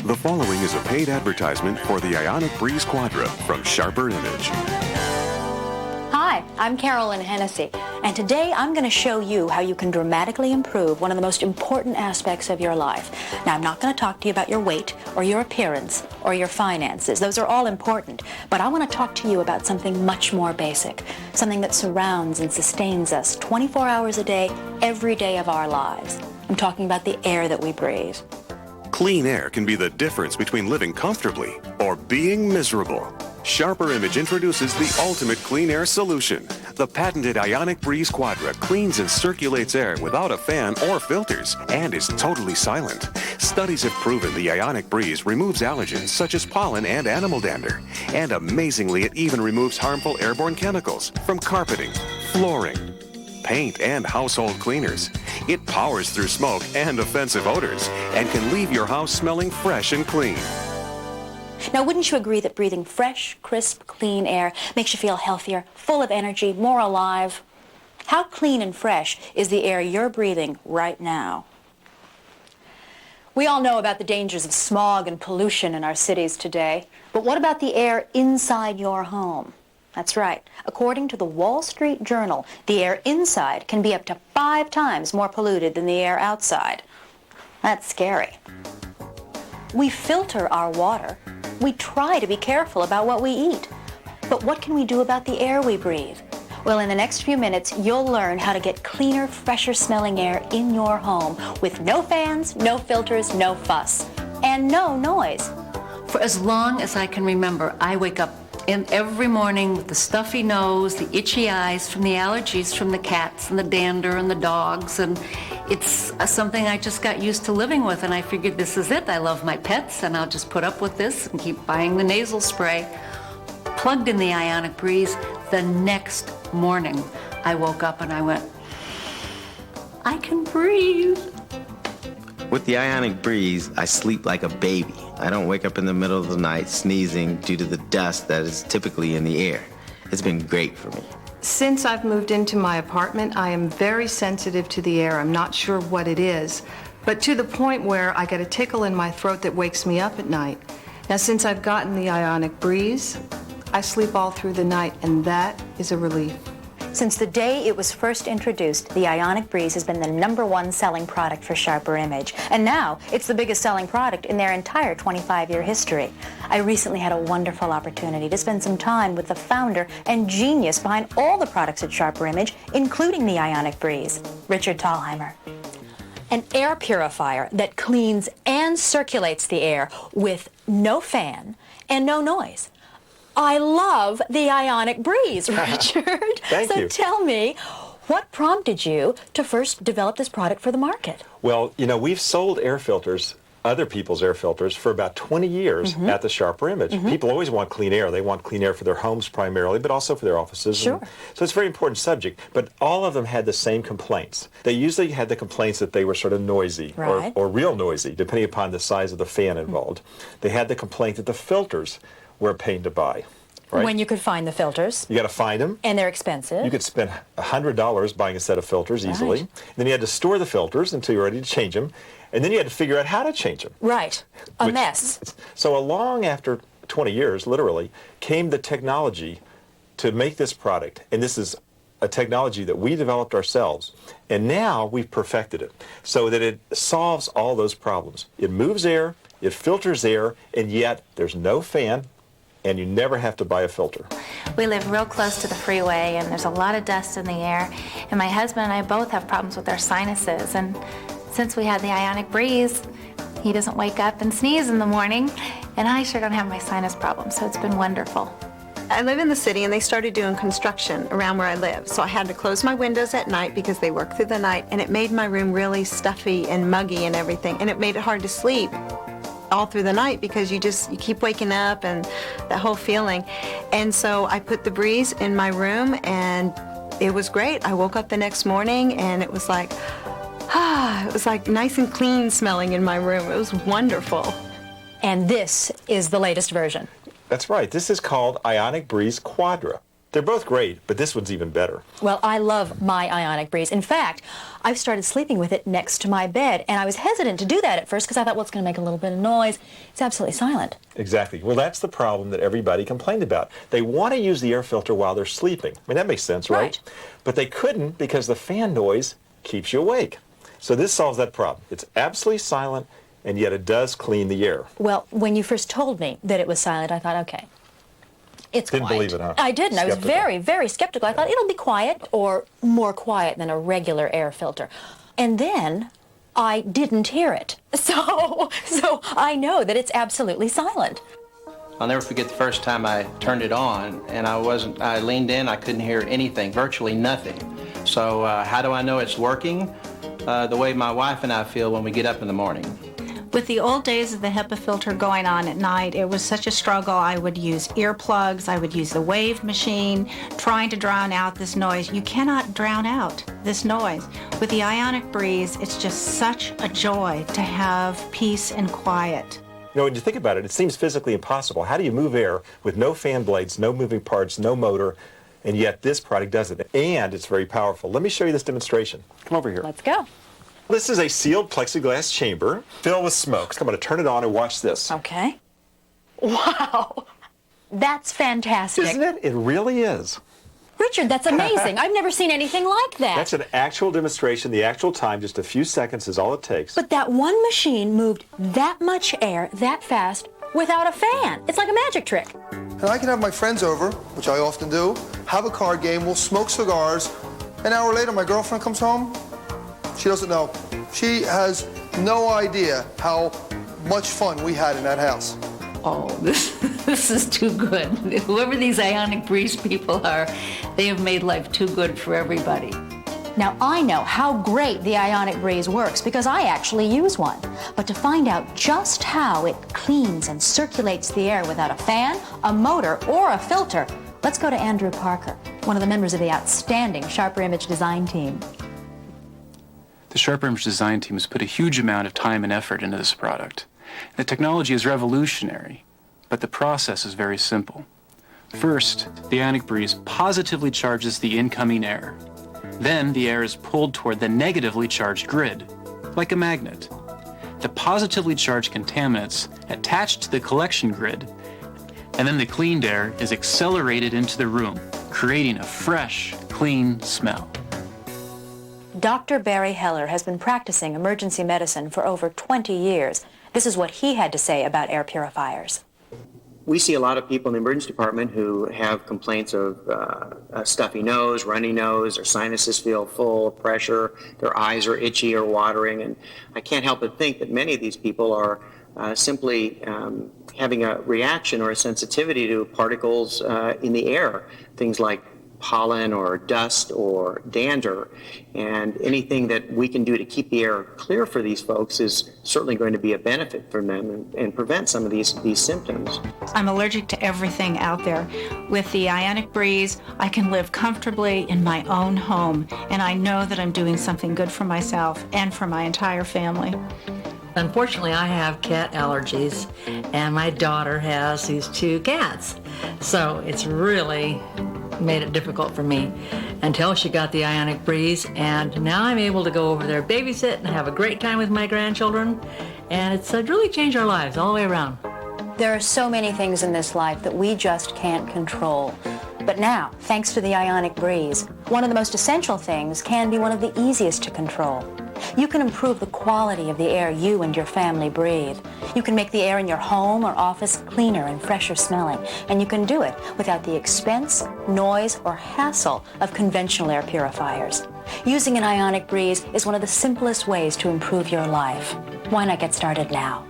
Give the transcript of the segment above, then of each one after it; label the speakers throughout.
Speaker 1: The following is a paid advertisement for the Ionic Breeze Quadra from Sharper Image.
Speaker 2: Hi, I'm Carolyn Hennessy, and today I'm going to show you how you can dramatically improve one of the most important aspects of your life. Now, I'm not going to talk to you about your weight or your appearance or your finances. Those are all important, but I want to talk to you about something much more basic, something that surrounds and sustains us 24 hours a day, every day of our lives. I'm talking about the air that we breathe.
Speaker 1: Clean air can be the difference between living comfortably or being miserable. Sharper Image introduces the ultimate clean air solution. The patented Ionic Breeze Quadra cleans and circulates air without a fan or filters and is totally silent. Studies have proven the Ionic Breeze removes allergens such as pollen and animal dander. And amazingly, it even removes harmful airborne chemicals from carpeting, flooring, paint, and household cleaners. It powers through smoke and offensive odors and can leave your house smelling fresh and clean.
Speaker 2: Now, wouldn't you agree that breathing fresh, crisp, clean air makes you feel healthier, full of energy, more alive? How clean and fresh is the air you're breathing right now? We all know about the dangers of smog and pollution in our cities today, but what about the air inside your home? That's right. According to the Wall Street Journal, the air inside can be up to 5 times more polluted than the air outside. That's scary. We filter our water. We try to be careful about what we eat. But what can we do about the air we breathe? Well, in the next few minutes, you'll learn how to get cleaner, fresher smelling air in your home with no fans, no filters, no fuss, and no noise.
Speaker 3: For as long as I can remember, I wake up every morning with the stuffy nose, the itchy eyes from the allergies from the cats and the dander and the dogs, and it's something I just got used to living with, and I figured this is it. I love my pets, and I'll just put up with this and keep buying the nasal spray. Plugged in the Ionic Breeze, the next morning I woke up and I went, I can breathe.
Speaker 4: With the Ionic Breeze, I sleep like a baby. I don't wake up in the middle of the night sneezing due to the dust that is typically in the air. It's been great for me.
Speaker 5: Since I've moved into my apartment, I am very sensitive to the air. I'm not sure what it is, but to the point where I get a tickle in my throat that wakes me up at night. Now, since I've gotten the Ionic Breeze, I sleep all through the night, and that is a relief.
Speaker 2: Since the day it was first introduced, the Ionic Breeze has been the #1 selling product for Sharper Image. And now, it's the biggest selling product in their entire 25-year history. I recently had a wonderful opportunity to spend some time with the founder and genius behind all the products at Sharper Image, including the Ionic Breeze, Richard Thalheimer. An air purifier that cleans and circulates the air with no fan and no noise. I love the Ionic Breeze, Richard.
Speaker 6: Thank you.
Speaker 2: So tell me, what prompted you to first develop this product for the market?
Speaker 6: Well, you know, we've sold air filters, other people's air filters, for about 20 years at the Sharper Image. People always want clean air. They want clean air for their homes primarily, but also for their offices.
Speaker 2: Sure.
Speaker 6: So it's a very important subject, but all of them had the same complaints. They usually had the complaints that they were sort of noisy,
Speaker 2: Right.
Speaker 6: or real noisy, depending upon the size of the fan involved. They had the complaint that the filters were a pain to buy. Right?
Speaker 2: When you could find the filters.
Speaker 6: You got to find them.
Speaker 2: And they're expensive.
Speaker 6: You could spend $100 buying a set of filters easily.
Speaker 2: Right.
Speaker 6: Then you had to store the filters until you're ready to change them. And then you had to figure out how to change them.
Speaker 2: Right. A mess.
Speaker 6: So along after 20 years, literally, came the technology to make this product. And this is a technology that we developed ourselves. And now we've perfected it so that it solves all those problems. It moves air, it filters air, and yet there's no fan, and you never have to buy a filter.
Speaker 7: We live real close to the freeway, and there's a lot of dust in the air, and my husband and I both have problems with our sinuses, and since we had the Ionic Breeze, he doesn't wake up and sneeze in the morning, and I sure don't have my sinus problems, so it's been wonderful.
Speaker 8: I live in the city, and they started doing construction around where I live, so I had to close my windows at night because they work through the night, and it made my room really stuffy and muggy and everything, and it made it hard to sleep all through the night because you keep waking up and that whole feeling. And so I put the Breeze in my room, and it was great. I woke up the next morning, and it was like nice and clean smelling in my room. It was wonderful.
Speaker 2: And this is the latest version.
Speaker 6: That's right. This is called Ionic Breeze Quadra. They're both great, but this one's even better.
Speaker 2: Well, I love my Ionic Breeze. In fact, I've started sleeping with it next to my bed, and I was hesitant to do that at first because I thought, well, it's going to make a little bit of noise. It's absolutely silent.
Speaker 6: Exactly. Well, that's the problem that everybody complained about. They want to use the air filter while they're sleeping. I mean, that makes sense, right? But they couldn't because the fan noise keeps you awake. So this solves that problem. It's absolutely silent, and yet it does clean the air.
Speaker 2: Well, when you first told me that it was silent, I thought, okay. It's
Speaker 6: Didn't
Speaker 2: quiet.
Speaker 6: believe it, huh?
Speaker 2: I didn't.
Speaker 6: Skeptical.
Speaker 2: I was very, very skeptical. I thought it'll be quiet or more quiet than a regular air filter. And then I didn't hear it. So I know that it's absolutely silent.
Speaker 9: I'll never forget the first time I turned it on and I leaned in, I couldn't hear anything, virtually nothing. So how do I know it's working? The way my wife and I feel when we get up in the morning.
Speaker 10: With the old days of the HEPA filter going on at night, it was such a struggle. I would use earplugs, I would use the wave machine, trying to drown out this noise. You cannot drown out this noise. With the Ionic Breeze, it's just such a joy to have peace and quiet.
Speaker 6: You know, when you think about it, it seems physically impossible. How do you move air with no fan blades, no moving parts, no motor, and yet this product does it? And it's very powerful. Let me show you this demonstration. Come over here.
Speaker 2: Let's go.
Speaker 6: This is a sealed plexiglass chamber filled with smoke. So I'm going to turn it on and watch this.
Speaker 2: Okay. Wow. That's fantastic.
Speaker 6: Isn't it? It really is.
Speaker 2: Richard, that's amazing. I've never seen anything like that.
Speaker 6: That's an actual demonstration. The actual time, just a few seconds, is all it takes.
Speaker 2: But that one machine moved that much air that fast without a fan. It's like a magic trick.
Speaker 11: And I can have my friends over, which I often do, have a card game, we'll smoke cigars. An hour later, my girlfriend comes home. She doesn't know. She has no idea how much fun we had in that house.
Speaker 3: Oh, this is too good. Whoever these Ionic Breeze people are, they have made life too good for everybody.
Speaker 2: Now, I know how great the Ionic Breeze works because I actually use one. But to find out just how it cleans and circulates the air without a fan, a motor, or a filter, let's go to Andrew Parker, one of the members of the outstanding Sharper Image design team.
Speaker 12: The Sharper Image design team has put a huge amount of time and effort into this product. The technology is revolutionary, but the process is very simple. First, the Ionic Breeze positively charges the incoming air. Then the air is pulled toward the negatively charged grid, like a magnet. The positively charged contaminants attach to the collection grid, and then the cleaned air is accelerated into the room, creating a fresh, clean smell.
Speaker 2: Dr. Barry Heller has been practicing emergency medicine for over 20 years. This is what he had to say about air purifiers.
Speaker 13: We see a lot of people in the emergency department who have complaints of a stuffy nose, runny nose, their sinuses feel full, pressure, their eyes are itchy or watering, and I can't help but think that many of these people are simply having a reaction or a sensitivity to particles in the air, things like pollen or dust or dander, and anything that we can do to keep the air clear for these folks is certainly going to be a benefit for them and prevent some of these symptoms.
Speaker 10: I'm allergic to everything out there. With the Ionic Breeze, I can live comfortably in my own home, and I know that I'm doing something good for myself and for my entire family.
Speaker 14: Unfortunately, I have cat allergies, and my daughter has these 2 cats. So it's really made it difficult for me until she got the Ionic Breeze, and now I'm able to go over there, babysit, and have a great time with my grandchildren, and it's really changed our lives all the way around.
Speaker 2: There are so many things in this life that we just can't control. But now, thanks to the Ionic Breeze, one of the most essential things can be one of the easiest to control. You can improve the quality of the air you and your family breathe. You can make the air in your home or office cleaner and fresher smelling, and you can do it without the expense, noise, or hassle of conventional air purifiers. Using an Ionic Breeze is one of the simplest ways to improve your life. Why not get started now?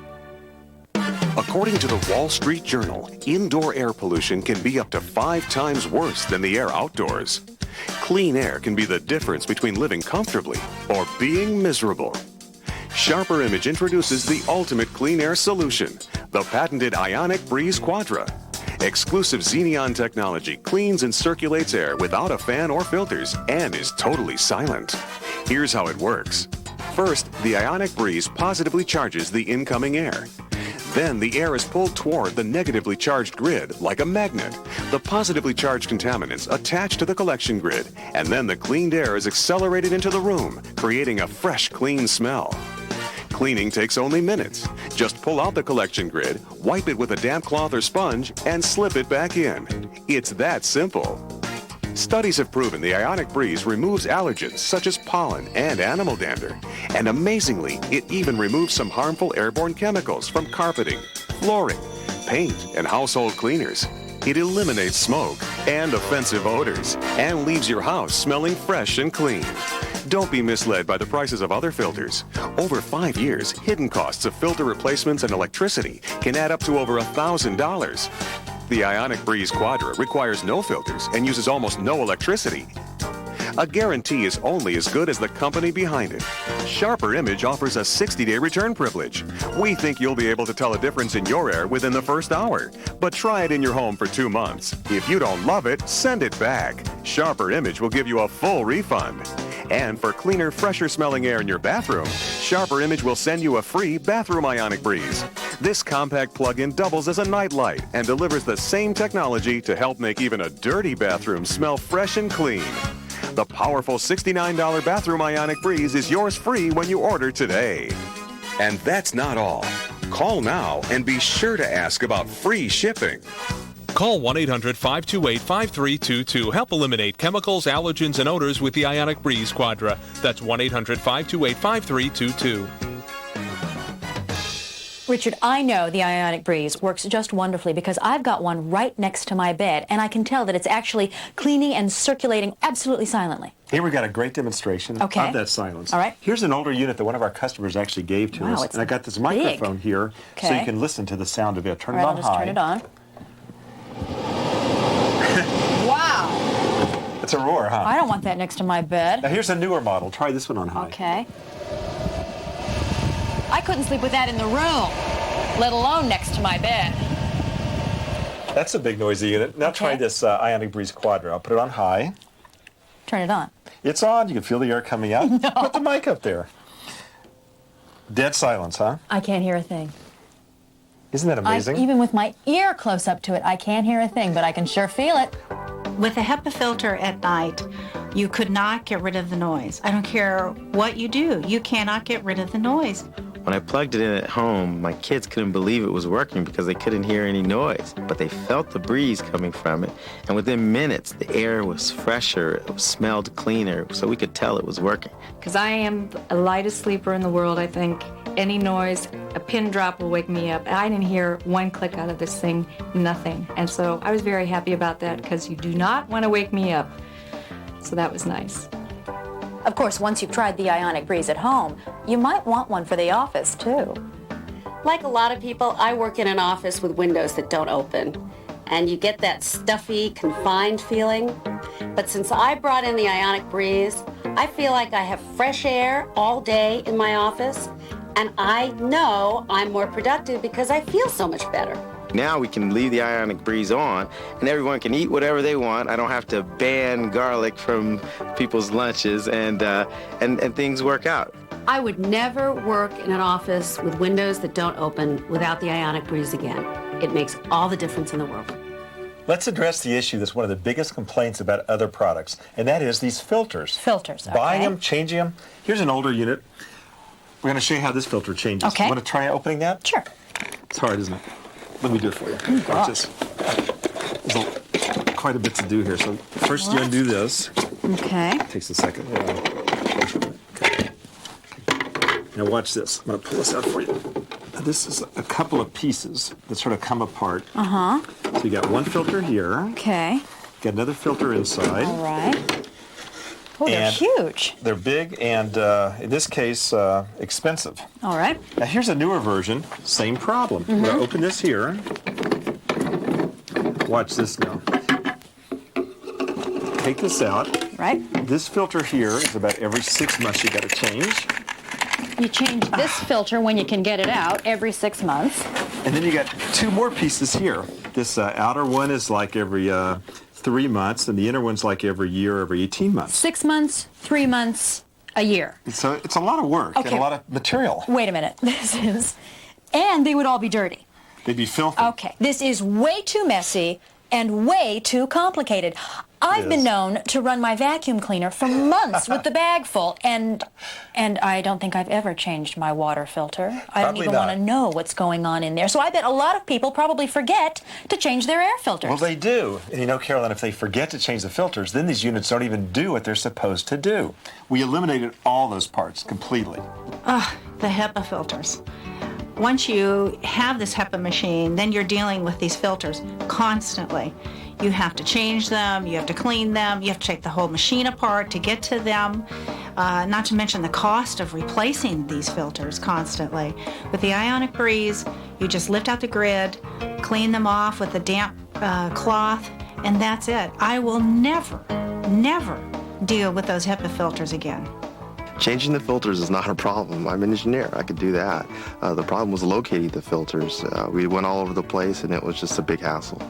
Speaker 1: According to the Wall Street Journal, indoor air pollution can be up to 5 times worse than the air outdoors. Clean air can be the difference between living comfortably or being miserable. Sharper Image introduces the ultimate clean air solution, the patented Ionic Breeze Quadra. Exclusive Xenon technology cleans and circulates air without a fan or filters and is totally silent. Here's how it works. First, the Ionic Breeze positively charges the incoming air. Then the air is pulled toward the negatively charged grid like a magnet. The positively charged contaminants attach to the collection grid, and then the cleaned air is accelerated into the room, creating a fresh, clean smell. Cleaning takes only minutes. Just pull out the collection grid, wipe it with a damp cloth or sponge, and slip it back in. It's that simple. Studies have proven the Ionic Breeze removes allergens such as pollen and animal dander. And amazingly, it even removes some harmful airborne chemicals from carpeting, flooring, paint, and household cleaners. It eliminates smoke and offensive odors and leaves your house smelling fresh and clean. Don't be misled by the prices of other filters. Over 5 years, hidden costs of filter replacements and electricity can add up to over $1,000. The Ionic Breeze Quadra requires no filters and uses almost no electricity. A guarantee is only as good as the company behind it. Sharper Image offers a 60-day return privilege. We think you'll be able to tell a difference in your air within the first hour. But try it in your home for 2 months. If you don't love it, send it back. Sharper Image will give you a full refund. And for cleaner, fresher smelling air in your bathroom, Sharper Image will send you a free bathroom Ionic Breeze. This compact plug-in doubles as a nightlight and delivers the same technology to help make even a dirty bathroom smell fresh and clean. The powerful $69 bathroom Ionic Breeze is yours free when you order today. And that's not all. Call now and be sure to ask about free shipping.
Speaker 15: Call 1-800-528-5322. Help eliminate chemicals, allergens, and odors with the Ionic Breeze Quadra. That's 1-800-528-5322.
Speaker 2: Richard, I know the Ionic Breeze works just wonderfully because I've got one right next to my bed, and I can tell that it's actually cleaning and circulating absolutely silently.
Speaker 6: Here we got a great demonstration of that silence.
Speaker 2: All right.
Speaker 6: Here's an older unit that one of our customers actually gave to us. And I got this microphone here so you can listen to the sound of it. Turn it on high.
Speaker 2: I'll just turn it on. Wow.
Speaker 6: It's a roar, huh?
Speaker 2: I don't want that next to my bed.
Speaker 6: Now here's a newer model. Try this one on high.
Speaker 2: Okay. I couldn't sleep with that in the room, let alone next to my bed.
Speaker 6: That's a big noisy unit. Now try this Ionic Breeze Quadra. I'll put it on high.
Speaker 2: Turn it on.
Speaker 6: It's on. You can feel the air coming out.
Speaker 2: No.
Speaker 6: Put the mic up there. Dead silence, huh?
Speaker 2: I can't hear a thing.
Speaker 6: Isn't that amazing?
Speaker 2: Even with my ear close up to it, I can't hear a thing, but I can sure feel it.
Speaker 10: With a HEPA filter at night, you could not get rid of the noise. I don't care what you do, you cannot get rid of the noise.
Speaker 4: When I plugged it in at home, my kids couldn't believe it was working because they couldn't hear any noise. But they felt the breeze coming from it, and within minutes, the air was fresher, it smelled cleaner, so we could tell it was working.
Speaker 3: Because I am the lightest sleeper in the world, I think. Any noise, a pin drop will wake me up. I didn't hear one click out of this thing, nothing. And so I was very happy about that because you do not want to wake me up. So that was nice.
Speaker 2: Of course, once you've tried the Ionic Breeze at home, you might want one for the office, too.
Speaker 16: Like a lot of people, I work in an office with windows that don't open. And you get that stuffy, confined feeling. But since I brought in the Ionic Breeze, I feel like I have fresh air all day in my office. And I know I'm more productive because I feel so much better.
Speaker 4: Now we can leave the Ionic Breeze on, and everyone can eat whatever they want. I don't have to ban garlic from people's lunches, and things work out.
Speaker 16: I would never work in an office with windows that don't open without the Ionic Breeze again. It makes all the difference in the world.
Speaker 6: Let's address the issue that's one of the biggest complaints about other products, and that is these filters.
Speaker 2: Filters, okay.
Speaker 6: Buying them, changing them. Here's an older unit. We're going to show you how this filter changes.
Speaker 2: Okay.
Speaker 6: You want to try opening that?
Speaker 2: Sure.
Speaker 6: It's hard, isn't it? Let me do it for you. Watch this. There's quite a bit to do here. So first you undo this.
Speaker 2: Okay.
Speaker 6: Takes a second. Okay. Now watch this. I'm going to pull this out for you. Now, this is a couple of pieces that sort of come apart.
Speaker 2: Uh-huh.
Speaker 6: So you got one filter here.
Speaker 2: Okay.
Speaker 6: Got another filter inside.
Speaker 2: All right. Oh, they're huge.
Speaker 6: They're big and, in this case, expensive.
Speaker 2: All right.
Speaker 6: Now here's a newer version, same problem. I'm going to open this here. Watch this now. Take this out.
Speaker 2: Right.
Speaker 6: This filter here is about every 6 months you got to change.
Speaker 2: You change this filter when you can get it out every 6 months.
Speaker 6: And then you got two more pieces here. This outer one is like every 3 months, and the inner one's like every year, every 18 months.
Speaker 2: 6 months, 3 months, a year.
Speaker 6: So it's a lot of work and a lot of material.
Speaker 2: Wait a minute. This is And they would all be dirty.
Speaker 6: They'd be filthy.
Speaker 2: Okay, this is way too messy and way too complicated. I've been known to run my vacuum cleaner for months with the bag full, and I don't think I've ever changed my water filter. I don't even want to know what's going on in there. So I bet a lot of people probably forget to change their air filters.
Speaker 6: Well, they do. And you know, Carolyn, if they forget to change the filters, then these units don't even do what they're supposed to do. We eliminated all those parts completely.
Speaker 10: The HEPA filters. Once you have this HEPA machine, then you're dealing with these filters constantly. You have to change them, you have to clean them, you have to take the whole machine apart to get to them, not to mention the cost of replacing these filters constantly. With the Ionic Breeze, you just lift out the grid, clean them off with a damp cloth, and that's it. I will never, never deal with those HEPA filters again.
Speaker 17: Changing the filters is not a problem. I'm an engineer. I could do that. The problem was locating the filters. We went all over the place, and it was just a big hassle.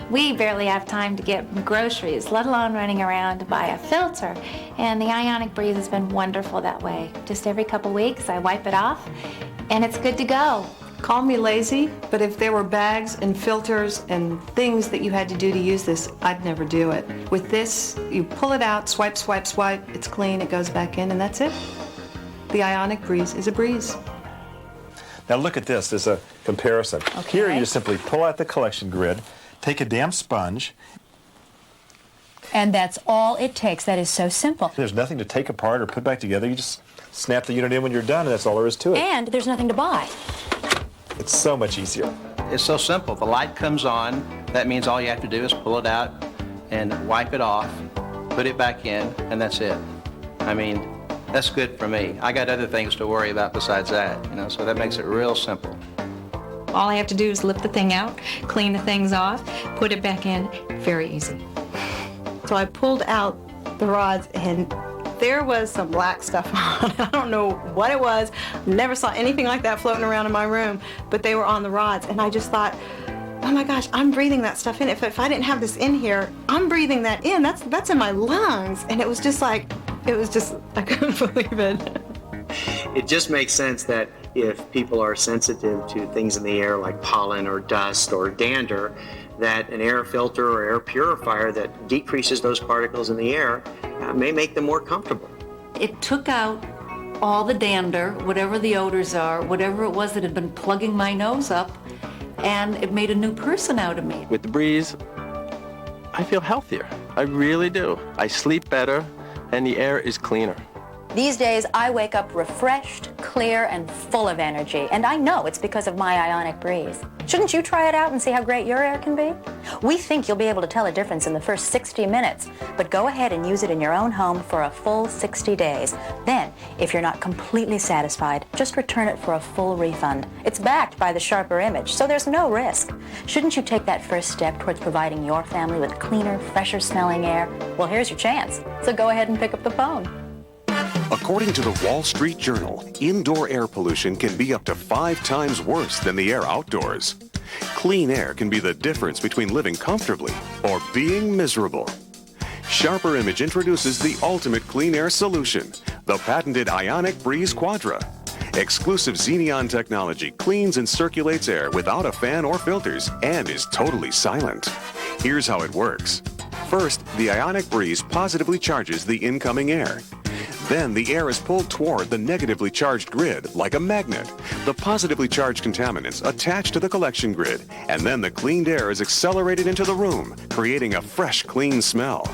Speaker 7: We barely have time to get groceries, let alone running around to buy a filter. And the Ionic Breeze has been wonderful that way. Just every couple weeks, I wipe it off, and it's good to go.
Speaker 5: Call me lazy, but if there were bags and filters and things that you had to do to use this, I'd never do it. With this, you pull it out, swipe, swipe, swipe, it's clean, it goes back in, and that's it. The Ionic Breeze is a breeze.
Speaker 6: Now look at this as a comparison.
Speaker 2: Okay.
Speaker 6: Here you just simply pull out the collection grid, take a damp sponge.
Speaker 2: And that's all it takes. That is so simple.
Speaker 6: There's nothing to take apart or put back together. You just snap the unit in when you're done, and that's all there is to it.
Speaker 2: And there's nothing to buy.
Speaker 6: It's so much easier.
Speaker 9: It's so simple. The light comes on. That means all you have to do is pull it out and wipe it off, put it back in, and that's it. I mean, that's good for me. I got other things to worry about besides that, you know, so that makes it real simple.
Speaker 14: All I have to do is lift the thing out, clean the things off, put it back in. Very easy.
Speaker 8: So I pulled out the rods, and there was some black stuff on it. I don't know what it was. Never saw anything like that floating around in my room, but they were on the rods, and I just thought, oh my gosh, I'm breathing that stuff in. If I didn't have this in here, I'm breathing that in. That's in my lungs. And it was just like, I couldn't believe it.
Speaker 13: It just makes sense that if people are sensitive to things in the air like pollen or dust or dander, that an air filter or air purifier that decreases those particles in the air may make them more comfortable.
Speaker 3: It took out all the dander, whatever the odors are, whatever it was that had been plugging my nose up, and it made a new person out of me.
Speaker 4: With the Breeze, I feel healthier. I really do. I sleep better, and the air is cleaner.
Speaker 2: These days, I wake up refreshed, clear, and full of energy. And I know it's because of my Ionic Breeze. Shouldn't you try it out and see how great your air can be? We think you'll be able to tell a difference in the first 60 minutes. But go ahead and use it in your own home for a full 60 days. Then, if you're not completely satisfied, just return it for a full refund. It's backed by the Sharper Image, so there's no risk. Shouldn't you take that first step towards providing your family with cleaner, fresher smelling air? Well, here's your chance. So go ahead and pick up the phone.
Speaker 1: According to the Wall Street Journal, indoor air pollution can be up to 5 times worse than the air outdoors. Clean air can be the difference between living comfortably or being miserable. Sharper Image introduces the ultimate clean air solution, the patented Ionic Breeze Quadra. Exclusive Xeneon technology cleans and circulates air without a fan or filters and is totally silent. Here's how it works. First, the Ionic Breeze positively charges the incoming air. Then the air is pulled toward the negatively charged grid like a magnet. The positively charged contaminants attach to the collection grid, and then the cleaned air is accelerated into the room, creating a fresh, clean smell.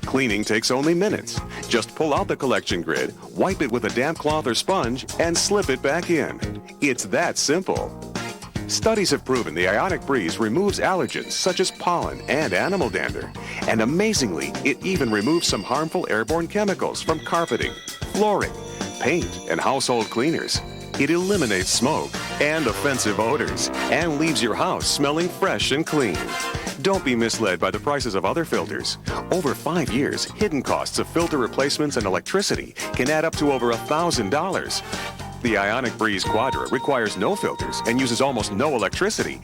Speaker 1: Cleaning takes only minutes. Just pull out the collection grid, wipe it with a damp cloth or sponge, and slip it back in. It's that simple. Studies have proven the Ionic Breeze removes allergens such as pollen and animal dander. And amazingly, it even removes some harmful airborne chemicals from carpeting, flooring, paint, and household cleaners. It eliminates smoke and offensive odors and leaves your house smelling fresh and clean. Don't be misled by the prices of other filters. Over 5 years, hidden costs of filter replacements and electricity can add up to over $1,000. The Ionic Breeze Quadra requires no filters and uses almost no electricity.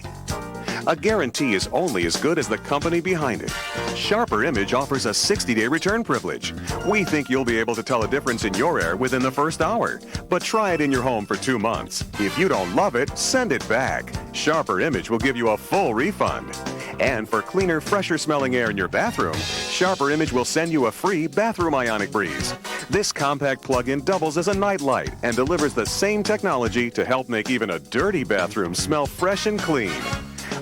Speaker 1: A guarantee is only as good as the company behind it. Sharper Image offers a 60-day return privilege. We think you'll be able to tell a difference in your air within the first hour. But try it in your home for 2 months. If you don't love it, send it back. Sharper Image will give you a full refund. And for cleaner, fresher smelling air in your bathroom, Sharper Image will send you a free bathroom Ionic Breeze. This compact plug-in doubles as a night light and delivers the same technology to help make even a dirty bathroom smell fresh and clean.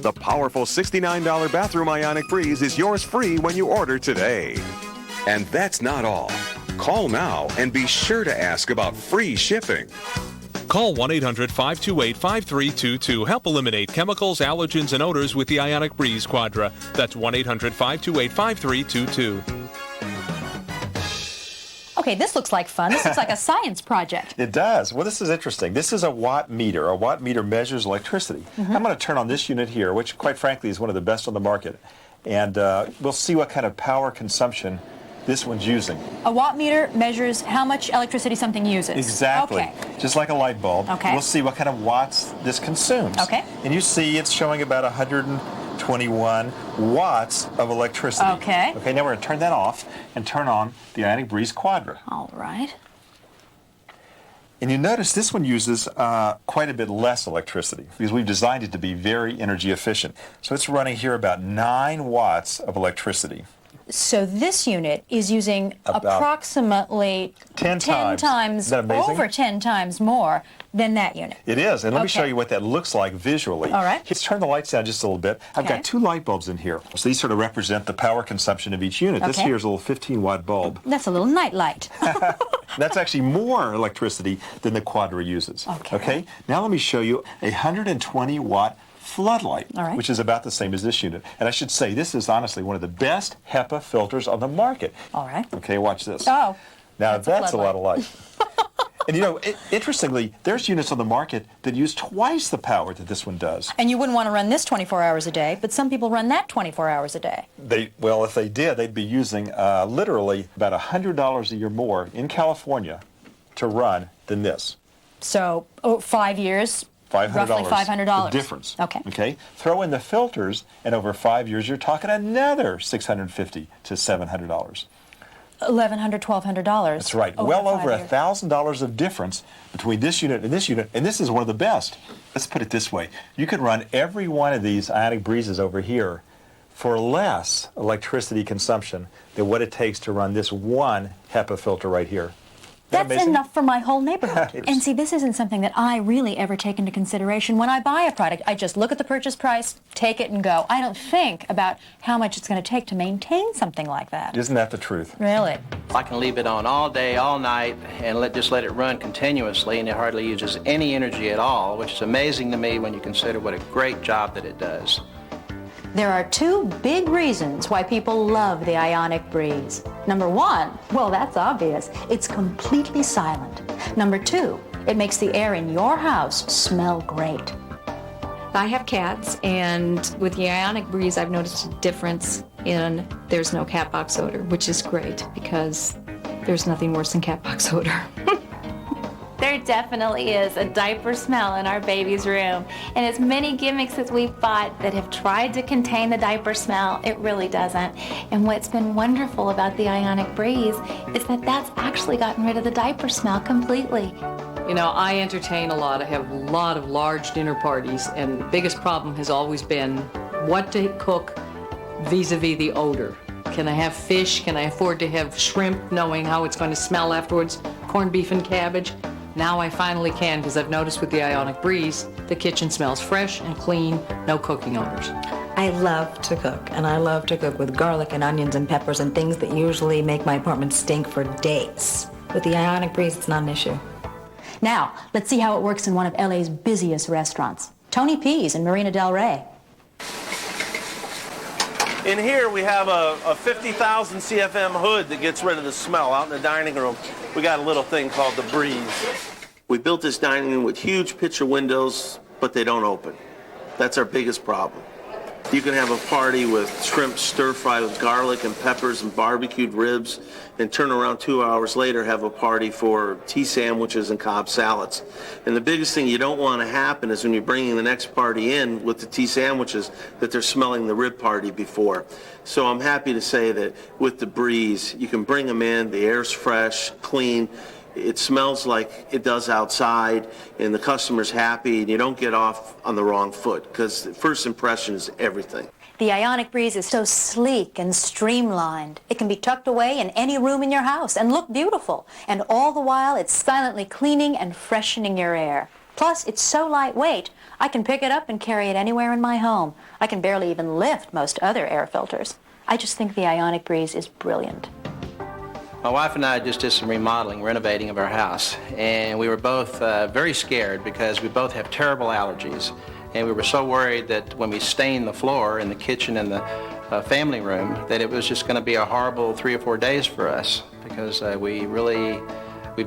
Speaker 1: The powerful $69 bathroom Ionic Breeze is yours free when you order today. And that's not all. Call now and be sure to ask about free shipping.
Speaker 15: Call 1-800-528-5322. Help eliminate chemicals, allergens, and odors with the Ionic Breeze Quadra. That's 1-800-528-5322.
Speaker 2: Okay, this looks like fun. This looks like a science project.
Speaker 6: It does. Well, this is interesting. This is a watt meter. A watt meter measures electricity. I'm going to turn on this unit here, which quite frankly is one of the best on the market. And we'll see what kind of power consumption this one's using.
Speaker 2: A watt meter measures how much electricity something uses.
Speaker 6: Exactly.
Speaker 2: Okay.
Speaker 6: Just like a light bulb.
Speaker 2: Okay.
Speaker 6: We'll see what kind of watts this consumes.
Speaker 2: Okay.
Speaker 6: And you see it's showing about 121 watts of electricity.
Speaker 2: Okay.
Speaker 6: Okay, now we're going to turn that off and turn on the Ionic Breeze Quadra.
Speaker 2: All right.
Speaker 6: And you notice this one uses quite a bit less electricity because we've designed it to be very energy efficient. So it's running here about 9 watts of electricity.
Speaker 2: So this unit is using
Speaker 6: About
Speaker 2: approximately
Speaker 6: 10 times. Isn't that amazing?
Speaker 2: Over 10 times more than that unit.
Speaker 6: It is, and let me show
Speaker 2: Okay.
Speaker 6: you what that looks like visually.
Speaker 2: All right.
Speaker 6: Let's turn the lights down just a little bit. I've
Speaker 2: Okay.
Speaker 6: got 2 light bulbs in here. So these sort of represent the power consumption of each unit. This
Speaker 2: Okay.
Speaker 6: here is a little 15-watt bulb.
Speaker 2: That's a little night light.
Speaker 6: That's actually more electricity than the Quadra uses. Okay. Now let me show you a 120-watt floodlight,
Speaker 2: All right.
Speaker 6: which is about the same as this unit. And I should say, this is honestly one of the best HEPA filters on the market.
Speaker 2: All right.
Speaker 6: Okay, watch this.
Speaker 2: Oh.
Speaker 6: Now that's a lot
Speaker 2: floodlight.
Speaker 6: of light. And you know, interestingly, there's units on the market that use twice the power that this one does.
Speaker 2: And you wouldn't want to run this 24 hours a day, but some people run that 24 hours a day.
Speaker 6: Well, if they did, they'd be using literally about $100 a year more in California to run than this.
Speaker 2: So 5 years,
Speaker 6: $500.
Speaker 2: roughly $500.
Speaker 6: The difference.
Speaker 2: Okay.
Speaker 6: Okay. Throw in the filters, and over 5 years, you're talking another $650 to $700.
Speaker 2: $1,100, $1,200.
Speaker 6: That's right. Well over $1,000 of difference between this unit, and this is one of the best. Let's put it this way. You could run every one of these Ionic Breezes over here for less electricity consumption than what it takes to run this one HEPA filter right here.
Speaker 2: That's enough for my whole neighborhood. And see, this isn't something that I really ever take into consideration when I buy a product. I just look at the purchase price, take it, and go. I don't think about how much it's going to take to maintain something like that.
Speaker 6: Isn't that the truth?
Speaker 2: Really?
Speaker 9: I can leave it on all day, all night, and just let it run continuously, and it hardly uses any energy at all, which is amazing to me when you consider what a great job that it does.
Speaker 2: There are 2 big reasons why people love the Ionic Breeze. Number 1, well, that's obvious. It's completely silent. Number 2, it makes the air in your house smell great.
Speaker 18: I have cats, and with the Ionic Breeze, I've noticed a difference in there's no cat box odor, which is great because there's nothing worse than cat box odor.
Speaker 7: There definitely is a diaper smell in our baby's room. And as many gimmicks as we've bought that have tried to contain the diaper smell, it really doesn't. And what's been wonderful about the Ionic Breeze is that that's actually gotten rid of the diaper smell completely.
Speaker 14: You know, I entertain a lot. I have a lot of large dinner parties, and the biggest problem has always been what to cook vis-a-vis the odor. Can I have fish? Can I afford to have shrimp, knowing how it's going to smell afterwards? Corned beef and cabbage? Now I finally can, because I've noticed with the Ionic Breeze, the kitchen smells fresh and clean, no cooking odors.
Speaker 19: I love to cook, and I love to cook with garlic and onions and peppers and things that usually make my apartment stink for days. With the Ionic Breeze, it's not an issue.
Speaker 2: Now, let's see how it works in one of LA's busiest restaurants, Tony P's in Marina Del Rey.
Speaker 20: In here we have a 50,000 CFM hood that gets rid of the smell. Out in the dining room, we got a little thing called the Breeze. We built this dining room with huge picture windows, but they don't open. That's our biggest problem. You can have a party with shrimp stir-fry with garlic and peppers and barbecued ribs, and turn around 2 hours later, have a party for tea sandwiches and Cobb salads. And the biggest thing you don't want to happen is when you're bringing the next party in with the tea sandwiches, that they're smelling the rib party before. So I'm happy to say that with the Breeze, you can bring them in, the air's fresh, clean, it smells like it does outside, and the customer's happy, and you don't get off on the wrong foot, because first impression is everything.
Speaker 2: The Ionic Breeze is so sleek and streamlined. It can be tucked away in any room in your house and look beautiful. And all the while, it's silently cleaning and freshening your air. Plus, it's so lightweight, I can pick it up and carry it anywhere in my home. I can barely even lift most other air filters. I just think the Ionic Breeze is brilliant.
Speaker 9: My wife and I just did some remodeling, renovating of our house, and we were both very scared because we both have terrible allergies. And we were so worried that when we stained the floor in the kitchen and the family room, that it was just going to be a horrible 3 or 4 days for us, because we've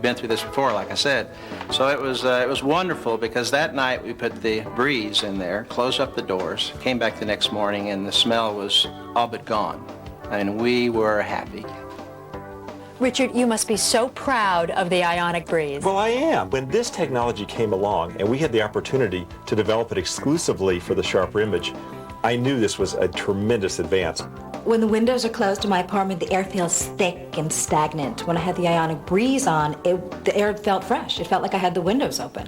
Speaker 9: been through this before, like I said. So it was wonderful, because that night we put the Breeze in there, closed up the doors, came back the next morning, and the smell was all but gone. And we were happy.
Speaker 2: Richard, you must be so proud of the Ionic Breeze.
Speaker 6: Well, I am. When this technology came along and we had the opportunity to develop it exclusively for the Sharper Image, I knew this was a tremendous advance.
Speaker 19: When the windows are closed in my apartment, the air feels thick and stagnant. When I had the Ionic Breeze on, the air felt fresh. It felt like I had the windows open.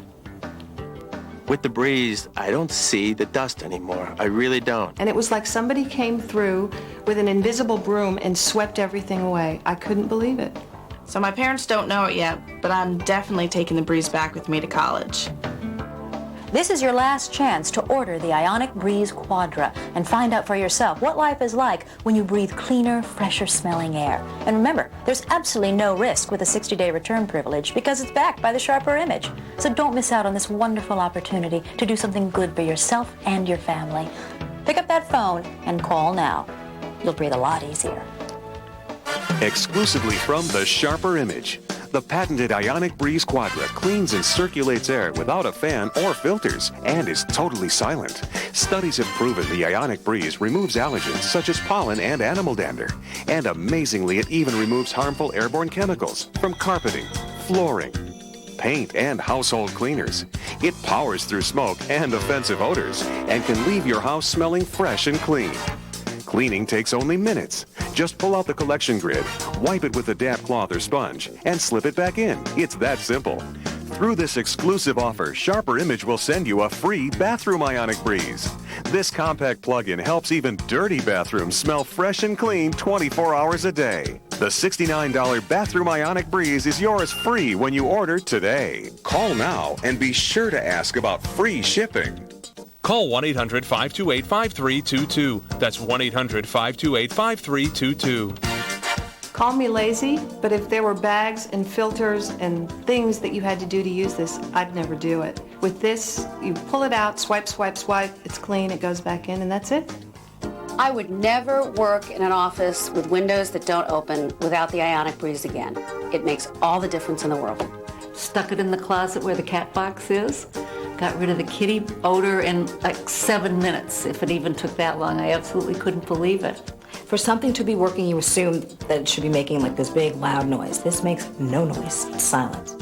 Speaker 4: With the Breeze, I don't see the dust anymore. I really don't.
Speaker 5: And it was like somebody came through with an invisible broom and swept everything away. I couldn't believe it.
Speaker 21: So my parents don't know it yet, but I'm definitely taking the Breeze back with me to college.
Speaker 2: This is your last chance to order the Ionic Breeze Quadra and find out for yourself what life is like when you breathe cleaner, fresher smelling air. And remember, there's absolutely no risk with a 60-day return privilege because it's backed by the Sharper Image. So don't miss out on this wonderful opportunity to do something good for yourself and your family. Pick up that phone and call now. You'll breathe a lot easier.
Speaker 1: Exclusively from the Sharper Image, the patented Ionic Breeze Quadra cleans and circulates air without a fan or filters and is totally silent. Studies have proven the Ionic Breeze removes allergens such as pollen and animal dander. And amazingly, it even removes harmful airborne chemicals from carpeting, flooring, paint, and household cleaners. It powers through smoke and offensive odors and can leave your house smelling fresh and clean. Cleaning takes only minutes. Just pull out the collection grid, wipe it with a damp cloth or sponge, and slip it back in. It's that simple. Through this exclusive offer, Sharper Image will send you a free bathroom Ionic Breeze. This compact plug-in helps even dirty bathrooms smell fresh and clean 24 hours a day. The $69 bathroom Ionic Breeze is yours free when you order today. Call now and be sure to ask about free shipping.
Speaker 15: Call 1-800-528-5322. That's 1-800-528-5322.
Speaker 5: Call me lazy, but if there were bags and filters and things that you had to do to use this, I'd never do it. With this, you pull it out, swipe, swipe, swipe, it's clean, it goes back in, and that's it.
Speaker 16: I would never work in an office with windows that don't open without the Ionic Breeze again. It makes all the difference in the world.
Speaker 3: Stuck it in the closet where the cat box is. Got rid of the kitty odor in like 7 minutes, if it even took that long. I absolutely couldn't believe it.
Speaker 19: For something to be working, you assume that it should be making like this big, loud noise. This makes no noise. It's silent.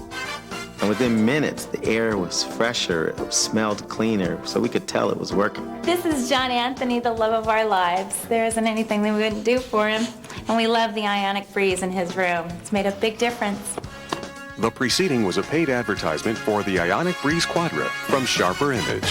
Speaker 4: And within minutes, the air was fresher, it smelled cleaner, so we could tell it was working.
Speaker 7: This is John Anthony, the love of our lives. There isn't anything that we wouldn't do for him. And we love the Ionic Breeze in his room. It's made a big difference.
Speaker 1: The preceding was a paid advertisement for the Ionic Breeze Quadra from Sharper Image.